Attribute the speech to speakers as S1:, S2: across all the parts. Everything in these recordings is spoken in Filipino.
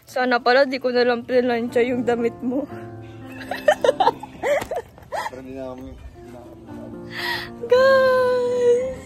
S1: Sana pala di ko na lang pinlansya yung damit mo.
S2: Pero di na kami.
S1: Guys!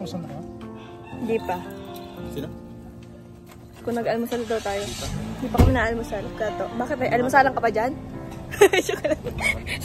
S3: Kusan ka?
S1: Hindi pa.
S2: Sino?
S1: Kung nag-almusal daw tayo. Hindi pa kami na-almusal. Kato. Bakit may almusalan ka pa dyan?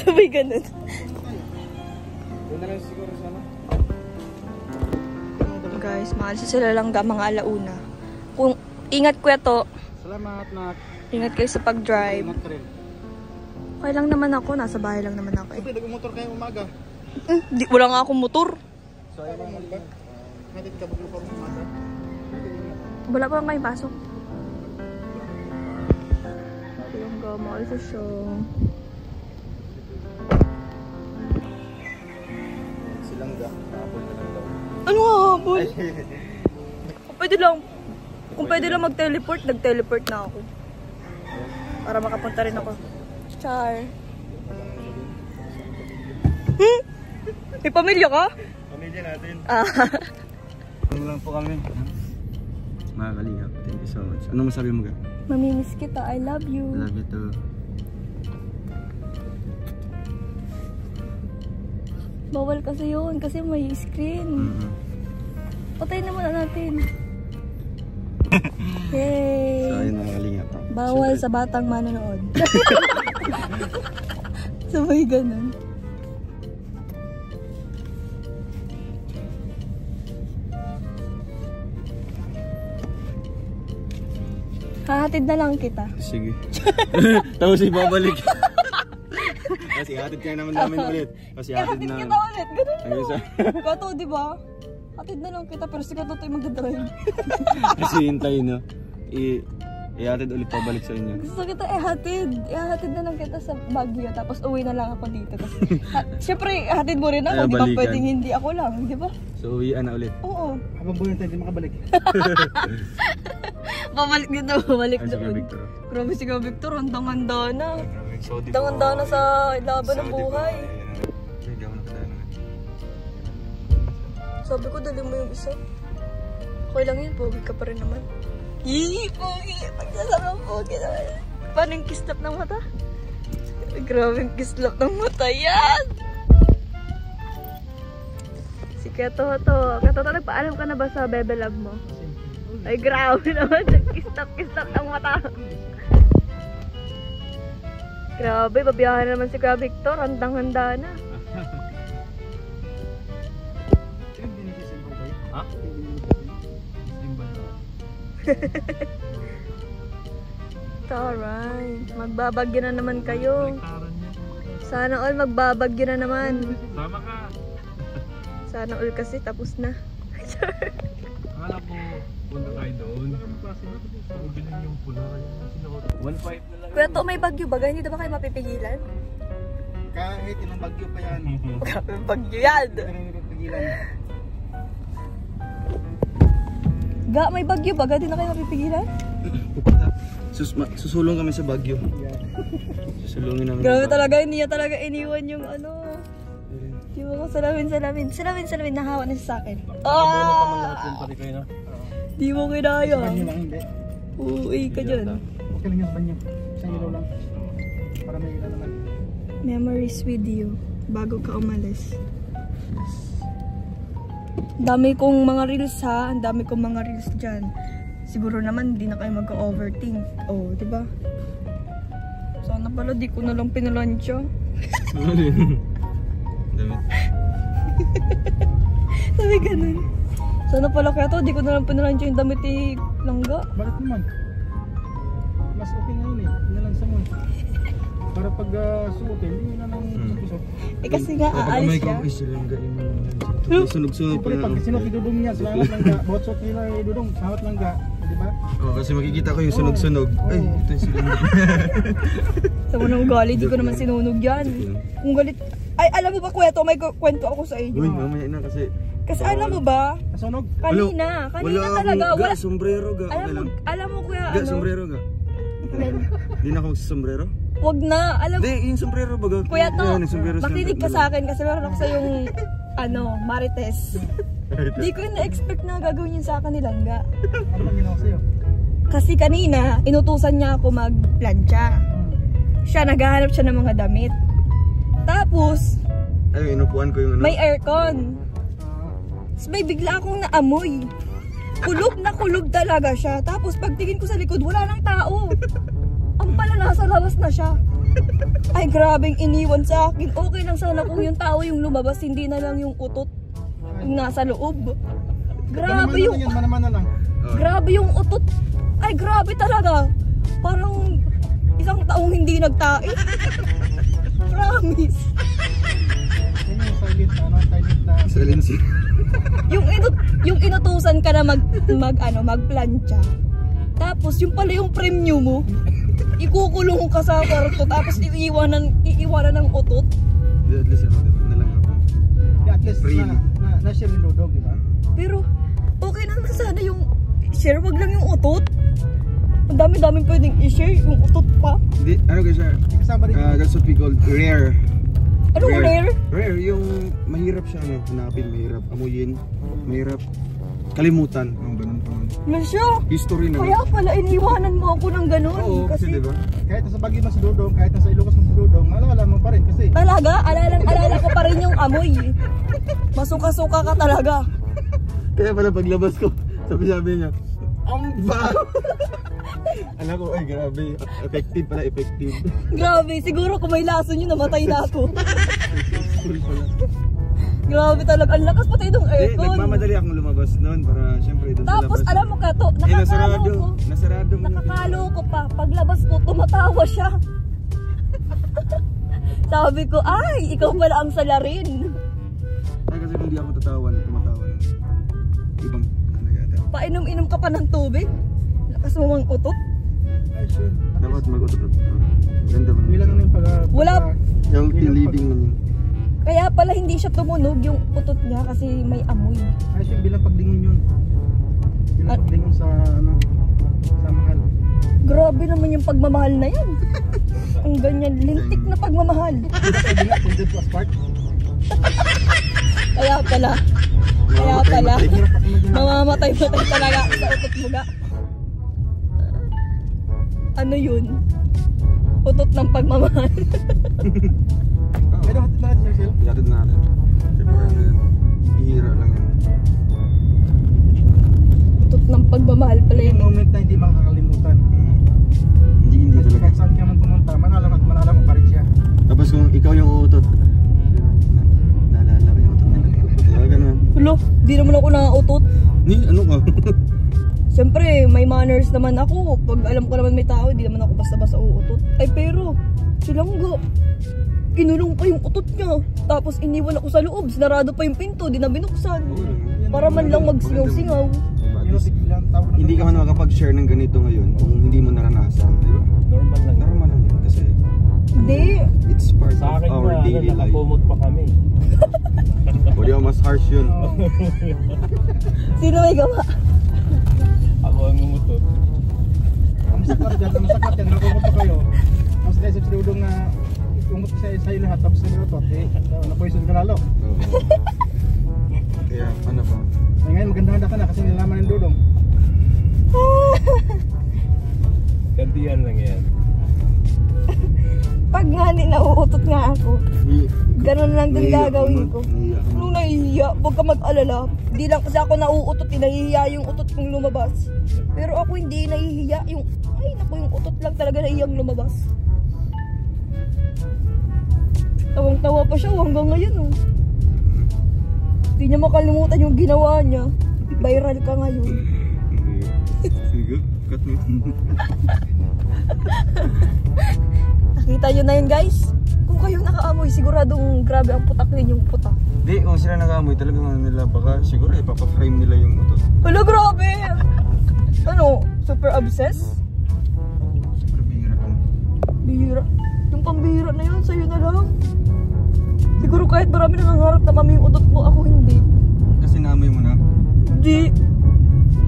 S1: Sabay ganun.
S2: Doon na lang siguro sana.
S1: Guys, maalis sila lang mga alauna. Kung ingat kuya to.
S3: Salamat, Nak.
S1: Ingat kayo sa pag-drive.
S3: Ingat ka rin.
S1: Okay lang naman ako. Nasa bahay lang naman ako eh.
S3: Siyempre, nag-motor kayo umaga.
S1: Wala nga akong motor.
S3: So, ayaw mo ba? Hatid ka mag-motor umaga.
S1: Wala pa kayong pasok. Yung gamahal sa show.
S2: Silang ga. Nakapol ka lang daw.
S1: Ano nga habol? Kung pwede lang mag-teleport, nag-teleport na ako. Para makapunta rin ako. Char. May pamilya ka?
S2: Pamilya natin.
S3: Ano lang po kami. Mga kalingap. Thank you so much. Ano masabi mo, Ga?
S1: Mamimiss kita. I love you.
S3: Love you too.
S1: Bawal kasi yun. Kasi may screen. Patayin na muna natin. Yay!
S3: So, ayun mga kalingap.
S1: Bawal sa batang manonood. Sabay ganun. Hahatid na lang kita.
S3: Sige. Tapos ibabalik. Kasi hatid ka naman namin ulit. Kasi hatid na.
S1: Hatid kita ulit. Ganun
S3: Ayun
S1: mo.
S3: sa...
S1: Kato, di ba? Hatid na lang kita pero si Kato tayo magdadrive.
S3: Kasi hintayin no. I-hatid ulit pabalik sa inyo.
S1: Gusto kita hatid. Ihatid na lang kita sa Baguio tapos uwi na lang ako dito. Siyempre, hatid mo rin ako. Di ba pwedeng hindi ako lang, di ba?
S3: So uwian na ulit.
S1: Oo.
S3: Habang buhay tayo, hindi makabalik.
S1: Babalik dito, babalik
S3: Ay, sige,
S1: doon.
S3: Victor.
S1: Grabe si Ka Victor, handa na.
S3: Saudi
S1: Handa na sa laban ng buhay.
S3: Hindi ako nakadaan.
S1: Sabi ko, dali mo yung isa. Okay lang yun, pogi ka pa rin naman. Yee, pogi! Pagsasarang pogi naman. Paano yung kislap ng mata? Grabe yung kislap ng mata yan! Si Kato, nagpaalam ka na ba sa Bebe Love mo? Ay, grabe naman. Kislap ng mata. Grabe, babiyahan naman si Ka Victor. Handang-handa na.
S3: Ha?
S1: Taray. Magbabagyo na naman kayo. Sana all magbabagyo na naman.
S3: Sama ka.
S1: Sana all kasi tapos na.
S3: Akala ko punta tayo doon. Ubiling yung pula. 1.5 na lang.
S1: Kuya to, may bagyo ba? Hindi na ba kayo mapipigilan?
S3: Kahit ilang bagyo pa yan.
S1: Grabe bagyo yan!
S3: Pigilan.
S1: Ga, may bagyo ba? Hindi na kayo mapipigilan?
S3: Susulong kami sa bagyo. Susulungin namin.
S1: Grabe talaga, hindi niya talaga iniwan yung ano. Yung mga salamin, nahawa na siya sa akin. Di mo kinaya. Uuwi ka dyan.
S3: Okay lang yung banyo. Isang ilaw lang. Para may ilaw naman.
S1: Memories with you. Bago ka umalis. Dami kong mga reels ha. Ang dami kong mga reels dyan. Siguro naman hindi na kayo magka-overthink. Oh, diba? Sana pala di ko na lang pinalansya.
S3: Damit.
S1: Sabi ganun. Sana pala kaya to, di ko na lang pinalansya yung damit ni Langga.
S3: Bakit naman? Mas okay na yun eh. Inalansa mo. Para pag suotin, hindi na lang susot.
S1: Eh kasi nga aalis siya.
S3: Sunog-sunog pa
S2: Pag sinot idudong niya, salamat lang ka. Bawat suot nila idudong, salamat lang ka. Diba?
S3: Oo, kasi makikita ko yung sunog-sunog. Ay, ito yung sunog.
S1: Sa unang galit, di ko naman sinunog yan. Kung galit, ay alam mo ba kuya to, may kwento ako sa inyo.
S3: Uy, mamaya na kasi.
S1: Kasi alam mo ba,
S2: Nasunog?
S1: kanina talaga,
S3: wala. Ga, sombrero ga.
S1: alam mo kuya,
S3: Ga, sombrero ga. Hindi na ako magsasombrero?
S1: Wag na. Alam mo,
S4: Hindi, yung sombrero baga.
S1: Kuya to,
S4: Yung sombrero
S1: makinig ka sa akin kasi meron ako sa yung, Marites. Di ko na-expect na gagawin yun sa akin ni Langga.
S3: Ano bang ginawa sa'yo?
S1: Kasi kanina, inutusan niya ako magplancha. Siya, naghahanap siya ng mga damit. Tapos,
S4: Ay, inupuan ko yung ano.
S1: may aircon. Tapos may bigla akong naamoy. Kulog na kulog talaga siya. Tapos pagtingin ko sa likod, wala nang tao. Ang pala nasa labas na siya. Ay, grabeng iniwan sa akin. Okay lang sana kung yung tao yung lumabas, hindi na lang yung utot yung nasa loob. Grabe yung...
S3: Manaman na lang.
S1: Grabe yung utot. Ay, grabe talaga. Parang isang taong hindi nagtae. Promise.
S3: Yan yung silent, silent na.
S4: Silency.
S1: Yung inutusan ka na magplancha. Tapos yung pala yung premyo mo, ikukulong ka sa kwarto tapos iiwanan ng utot.
S4: At least ano, diba? Na lang ako.
S3: At least na-share yung Dudong, di ba?
S1: Pero okay naman sana yung share, wag lang yung utot. Ang dami-daming pwedeng i-share, yung utot pa.
S4: Hindi, ano kasi siya?
S3: Kasama rin.
S4: That's what we call rare.
S1: Anong rare?
S4: Rare, yung mahirap siya, hanapin, mahirap amuyin, mahirap kalimutan. Ang ganun pa man.
S1: Lasyo!
S4: History na.
S1: Kaya pala iniwanan mo ako ng ganun.
S4: Oo, kasi diba?
S3: Kahit nasa Baguio mo si Dudong, kahit nasa Ilocos mo si Dudong, maalala mo pa rin kasi.
S1: Talaga? Alala ko pa rin yung amoy. Masuka-suka ka talaga.
S4: Kaya pala paglabas ko, sabi niya, amba! Alam ko, ay grabe, effective pala, effective.
S1: Grabe, siguro kung may lason yun, namatay na ako.
S4: Cool pala.
S1: Grabe talaga, ang lakas patay ng aircon.
S4: Nagmamadali akong lumabas noon para syempre doon sa labas.
S1: Tapos alam mo ka to,
S4: nasarado mo.
S1: nakakalo ko pa. Paglabas ko, tumatawa siya. Sabi ko, ay, ikaw pala ang salarin.
S4: Ay, kasi hindi ako tumatawa na. Ibang ano yata.
S1: Painom-inom ka pa ng tubig. Lakas mo mang utot.
S3: Ay, sure.
S4: Dapat mag-utot. Ganda mo.
S3: Bilang ano yung
S1: Wala.
S4: Healthy living man yun.
S1: Kaya pala hindi siya tumunog yung utot niya kasi may amoy.
S3: Ay, sure, bilang paglingon yun. Bilang paglingon sa mahal.
S1: Grabe naman yung pagmamahal na yan. Ang ganyan, lintik na pagmamahal.
S3: Sabi nga, tended to a spark.
S1: Kaya pala. Mamamatay-matay talaga sa utot mo ga. Ano yun? Utot ng pagmamahal.
S3: Pero hatid natin yourself.
S4: Hatid natin. Siyempre, hihira lang yan.
S1: Utot ng pagmamahal pala
S3: Yung
S1: yun.
S3: moment na hindi makakalimutan.
S4: Hindi talaga.
S3: Kahit saan ka man pumunta, manala mo pa rin siya.
S4: Tapos kung ikaw yung uutot, naalala ko yung utot nila. Diba ganun?
S1: Hulo, di naman ako nakautot.
S4: Ni, ano ka?
S1: Siyempre, may manners naman ako. Pag alam ko naman may tao, di naman ako basta-basta uutot. Ay pero, silanggo. Kinulong pa yung utot niya. Tapos iniwan ako sa loob. Sinarado pa yung pinto, di na binuksan. Para man lang magsingaw-singaw.
S4: Hindi ka man makapag-share ng ganito ngayon kung hindi mo naranasan, di ba?
S5: Normal lang.
S4: Normal lang yun kasi
S1: Hindi.
S4: it's part
S5: Sa
S4: of
S5: akin
S4: our daily life.
S5: nakakumot pa kami.
S4: O di ba, mas harsh yun.
S1: Sino may gawa?
S5: Ako ang umutot.
S3: Ang sakat yan, nakumot pa kayo. Mas dahil sa Dudong na umot sa'yo lahat, tapos sa nilutot, napoison ka lalo.
S4: Oo. Kaya ano pa?
S3: Ngayon maganda ka na kasi nilalaman ng Dudong.
S5: Gantihan lang yan.
S1: Pag nga nauutot nga ako, ganun lang din
S4: Naiiyak
S1: gagawin
S4: ka
S1: ko.
S4: ba? Naiiyak ka ba?
S1: Nung nahihiya, huwag ka mag-alala. Di lang kasi ako nauutot, nahihiya yung utot kong lumabas. Pero ako hindi nahihiya, yung utot lang talaga nahihiyang lumabas. Tawang-tawa pa siya hanggang ngayon. Oh. Hindi niya makalimutan yung ginawa niya. Viral ka ngayon.
S4: Sige, cut mo.
S1: Nakita nyo na yun guys. Kung kayo nakaamoy, siguradong grabe ang putak ninyong puta.
S4: Hindi, kung sila nag-aamoy talaga nila, baka siguro ipapaframe nila yung utot.
S1: Hala, grabe! Ano? Super obsessed?
S4: Super bihira ka.
S1: Bihira. Yung pambihira na yun, sa'yo na lang. Siguro kahit marami nangangarap na mami yung utot mo, ako hindi.
S4: Kasi naamoy mo na.
S1: Hindi.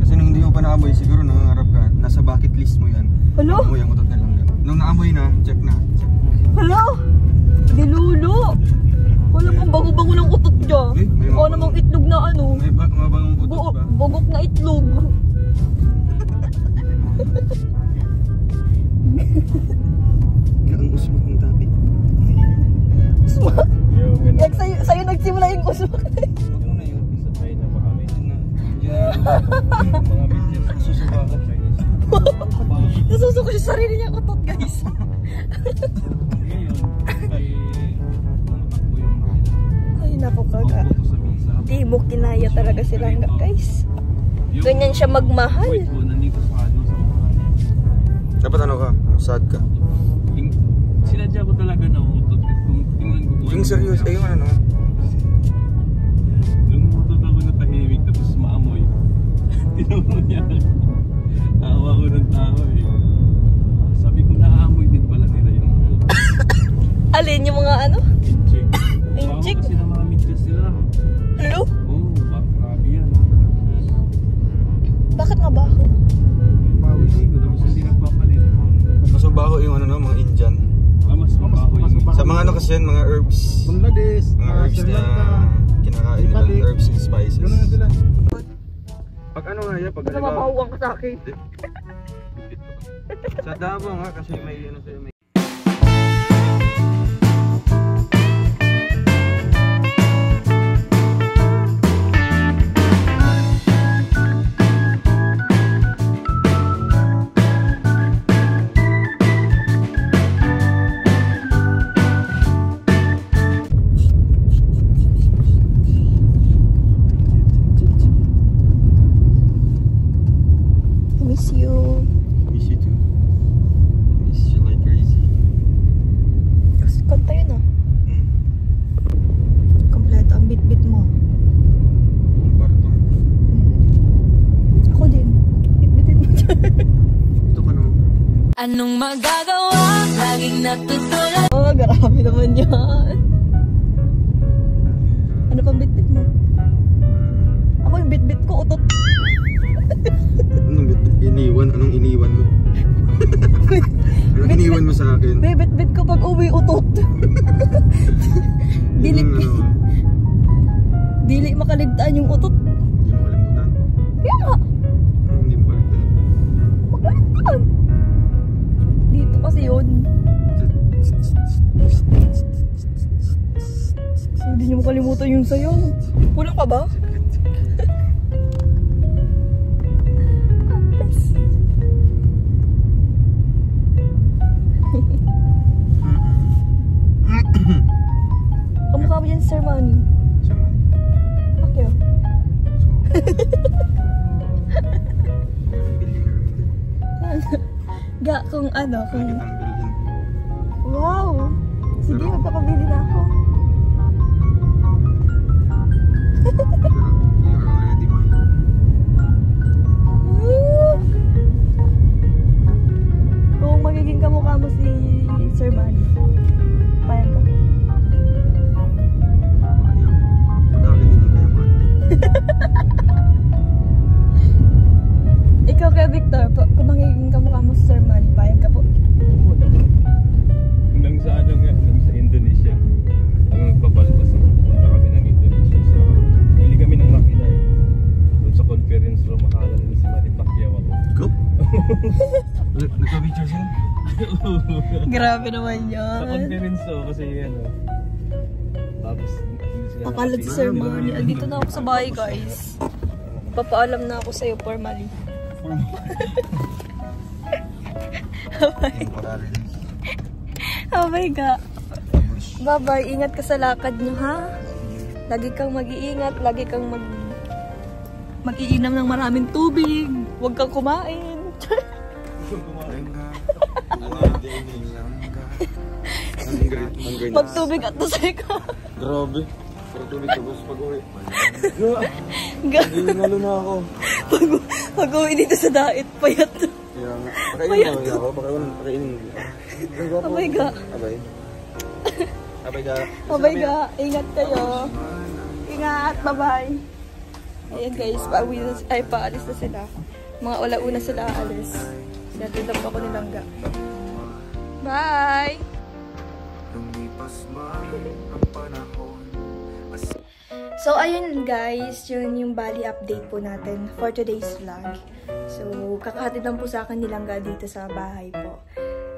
S4: Kasi nung hindi mo pa naamoy, siguro nangangarap ka. Nasa bucket list mo yan.
S1: Hala?
S4: Naamoy ang utot na lang. Nung naamoy na, check na.
S1: Hala! Dilulo! Wala pang bago-bago ng utot niya. O namang itlog na ano.
S4: May mga bagong utot ba?
S1: Bugok na itlog.
S4: Ang usmok ng topic.
S1: Usmak?
S5: Yung ano,
S1: Like sa'yo nagsimula yung usmak.
S4: Huwag mo na yun.
S5: isa tayo na baka may
S4: Diyan
S5: mga medyas susubakan Chinese.
S1: Nasusuko siya sarili niyang utot, guys.
S5: Ngayon, ay nakatakbo yung makina.
S1: Ay, naku kaga.
S5: Paupo ko sa misa.
S1: Di mo kinaya talaga sila hanggang, guys. Ganyan siya magmahal.
S5: Wait ko, nandito sa ano, sa mukha niya.
S4: Dapat ano ka? Sad ka.
S5: Sinadya ko talaga na utot. Kung tingnan ko kung
S4: Yung serious, yung ano?
S5: Nung utot ako na tahimik tapos maamoy. Tinuro niya. Tawa ko ng tawa eh. Sabi ko naaamoy din pala nila yung
S1: Alin yung mga ano?
S5: inchik.
S1: Inchik?
S5: Kasi na mga medyas sila.
S1: Hello?
S5: Oo, grabe yan.
S1: Bakit mabaho?
S5: Pawis ko tapos hindi nagpapalit.
S4: Mas mabaho yung ano no, mga Indian.
S5: Mas mabaho
S3: mas
S5: yung
S3: mabaho.
S4: Sa mga ano kasi yan, mga herbs.
S3: Bangladesh,
S4: Mga herbs
S3: Sri
S4: na
S3: Lanka.
S4: kinakain nila,
S3: Ipalik.
S4: herbs and spices.
S3: Ganun na sila.
S4: Pag ano nga yan, pag
S1: Basta mabawang ka sa akin.
S4: sa Davao nga kasi may ano sa'yo, may
S1: Miss you.
S4: miss you too. Miss you like crazy.
S1: Kanta yun ah. Kompleto ang bit-bit mo.
S4: Ang partong.
S1: Ako din. Bit-bitin mo dyan.
S4: Ito ka no.
S6: Anong magagawa? Laging natutulad.
S1: Oh, grabe naman yan. Ano pang bit-bit mo? Ako yung bit-bit ko, utot.
S4: Anong iniwan? Anong iniwan mo? Anong iniwan mo sa akin?
S1: Bit-bit ko pag uwi, utot. Dili,
S4: Yung ano,
S1: dili makaligtaan yung utot.
S4: hindi mo kalimutan.
S1: Kaya nga,
S4: Hindi mo kalimutan.
S1: makaligtaan. Dito kasi yun. Hindi niyo makalimutan yung sayo. Kulang pa ba? Antes. Kamukha mo yan, Sir Manny.
S4: Siya man.
S1: Okay. Ga, kung ano, kung...
S4: Ang bilhin.
S1: Wow! Sige, magpapabili na ako.
S4: Pero you're already mine.
S1: Kung magiging kamukha mo si Sir Manny, payag ka.
S4: Ayaw. Madami din yung kaya man.
S1: Ikaw kaya Victor, kung magiging kamukha mo si Sir Manny, payag ka po.
S5: Hanggang sa ano nga, hanggang sa Indonesia. Ang nagpapalpas na punta kami ng Indonesia sa... Bili kami ng makina eh. Doon sa conference room, akala nila si Manny Pacquiao ako.
S4: Go! Nagka-picture sila?
S1: Grabe naman
S5: Sa
S1: yan.
S5: conference so, kasi ano... Tapos hindi sila
S1: Pakalat si Sir Manny. Andito na ako sa bahay, guys. Papaalam na ako sa'yo formally. Oh my God. Bye-bye. Ingat ka sa lakad nyo, ha? Lagi kang mag-iingat. Lagi kang mag-iinom ng maraming tubig. Huwag kang kumain. Magtubig at dasay ka.
S4: Grabe. Pero tubig tapos pag-uwi.
S1: Nalo
S4: na ako.
S1: Pag-uwi dito sa dait, payat.
S4: Kaya nga. Pakainin mo ako. Pakainin mo.
S1: Oh my God.
S4: Abay. Abay ka.
S1: Oh my God. Ingat kayo. Ingat. Bye-bye. Ayan guys, paalis na sila. Mga alauna sila aalis. Sinatid lang pa ako ni Langga. Bye! So, ayun guys, yun yung Bali update po natin for today's vlog. So, kakahatid lang po sa akin nilangga dito sa bahay po.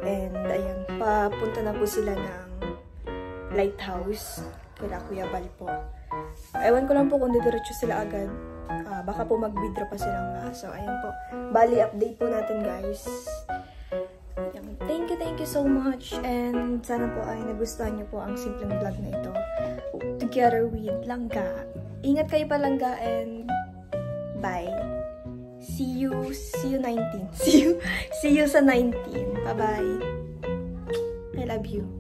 S1: And, ayun, papunta na po sila ng lighthouse kila Kuya Bal po. Ewan ko lang po kung didiretso sila agad. Baka po mag-withdraw pa silang nga. So, ayun po. Bali update po natin guys. Thank you so much. And sana po ay nagustuhan niyo po ang simpleng vlog na ito. Together with Langga. Ingat kayo pa Langga and bye. See you 19. See you sa 19. Bye-bye. I love you.